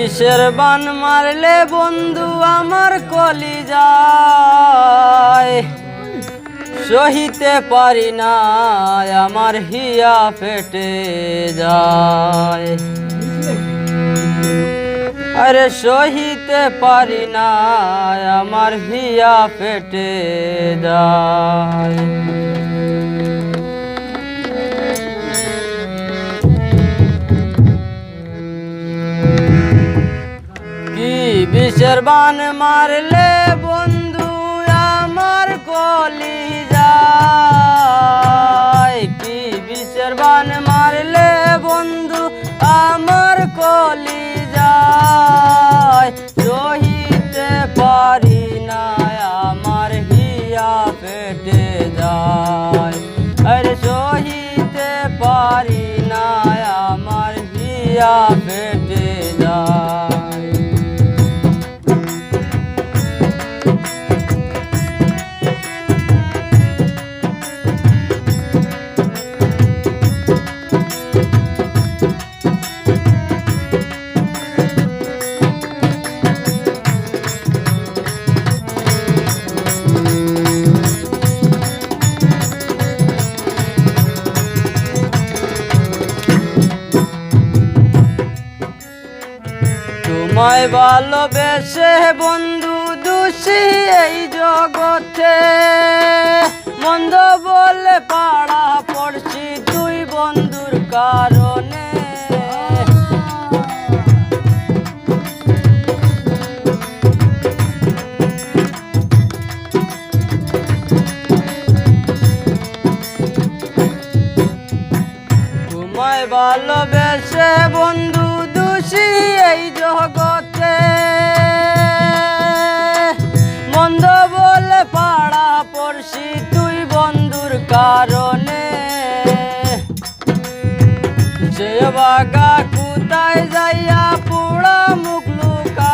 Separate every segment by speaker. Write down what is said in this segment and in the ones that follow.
Speaker 1: বিষের বান মারলে বন্ধু আমার কলিজায়, সহিতে পারি না আমার হিয়া ফেটে যায়। আরে সহিতে পারি না আমার হিয়া ফেটে যায়। কি বিষের বান মারলে বন্ধু আমার কলিজায়, কি বিষের বান মারলে বন্ধু আমার কলিজায়, সহিতে পারি না আমার হিয়া ফেটে যায়। আরে সহিতে পারি না আমার হিয়া ফেটে যায়। তোমায় ভালোবেসে বন্ধু দোষী এই জগতে, মন্দ বলে পাড়া পড়ছি তুই বন্ধুর কারণে। তোমায় ভালোবেসে বন্ধু দোষী এই জগতে, মন্দ বলে পাড়া পড়ছি তুই বন্ধুর কারণে। যে বাগা কোথায় যাইয়া পোড়া মুখ লুকায়,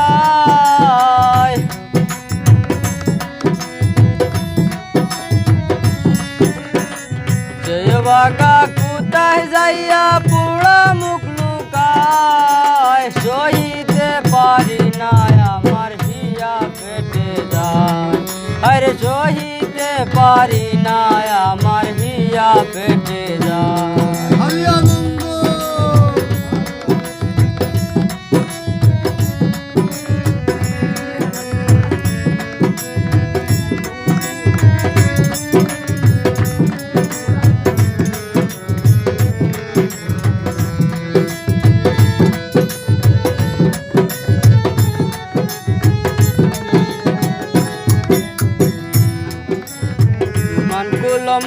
Speaker 1: যে বাগা কোথায় যাইয়া পোড়া মুখ লুকায়, সহিতে পারি না আমার হিয়া ফেটে যায়। আরে সহিতে পারি না আমার হিয়া ফেটে যায়।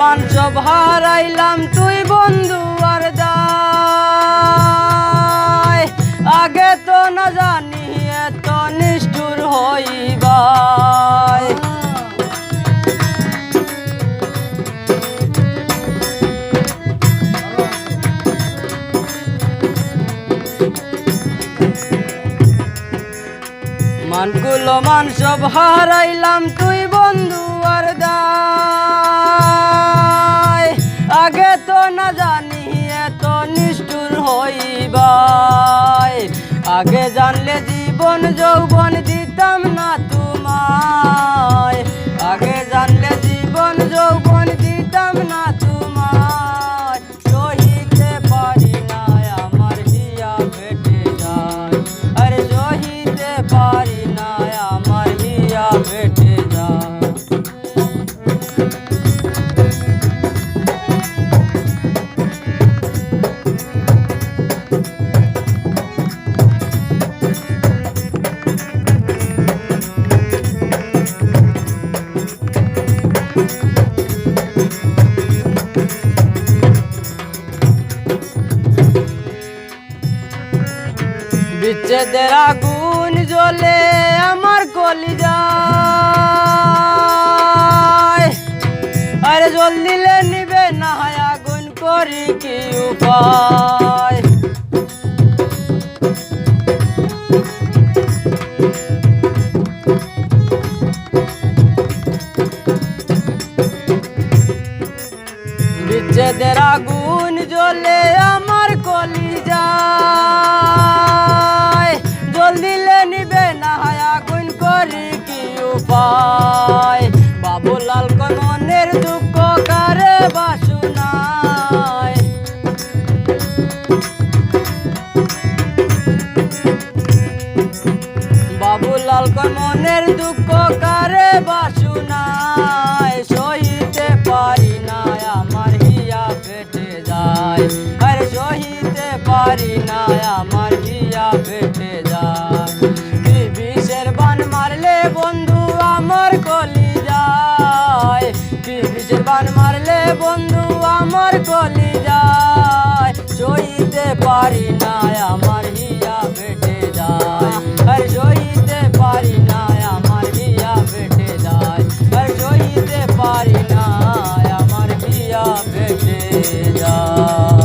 Speaker 1: মান সব হারাইলাম তুই বন্ধু আর দায়, আগে তো না জানি এত নিষ্ঠুর হইবাই। মানগুলো মান সব হারাইলাম তুই বন্ধু আর দায়, আগে তো না জানি এত নিষ্ঠুর হইবাই। আগে জানলে জীবন যৌবন দিতাম না তোমায়, আগে জানলে জীবন যৌবন দিতাম না তোমায়। সহিতে পারি না আমার হিয়া ফেটে যায়। আরে সহিতে পারি না আমার হিয়া ফেটে যায়। বিচ্ছেদের আগুন জ্বলে আমার কলিজায়, আরে জল দিলে নিবে না আগুন করি কি উপায়। বিচ্ছেদের আগুন জ্বলে আমার কলিজায়, জল বন্ধু আমার কলি যায়, সইতে পারি না আমার হিয়া বেটে যায়, আর সইতে পারি না আমার হিয়া বেটে যায়, আর সইতে পারি না আমার হিয়া বেটে যায়।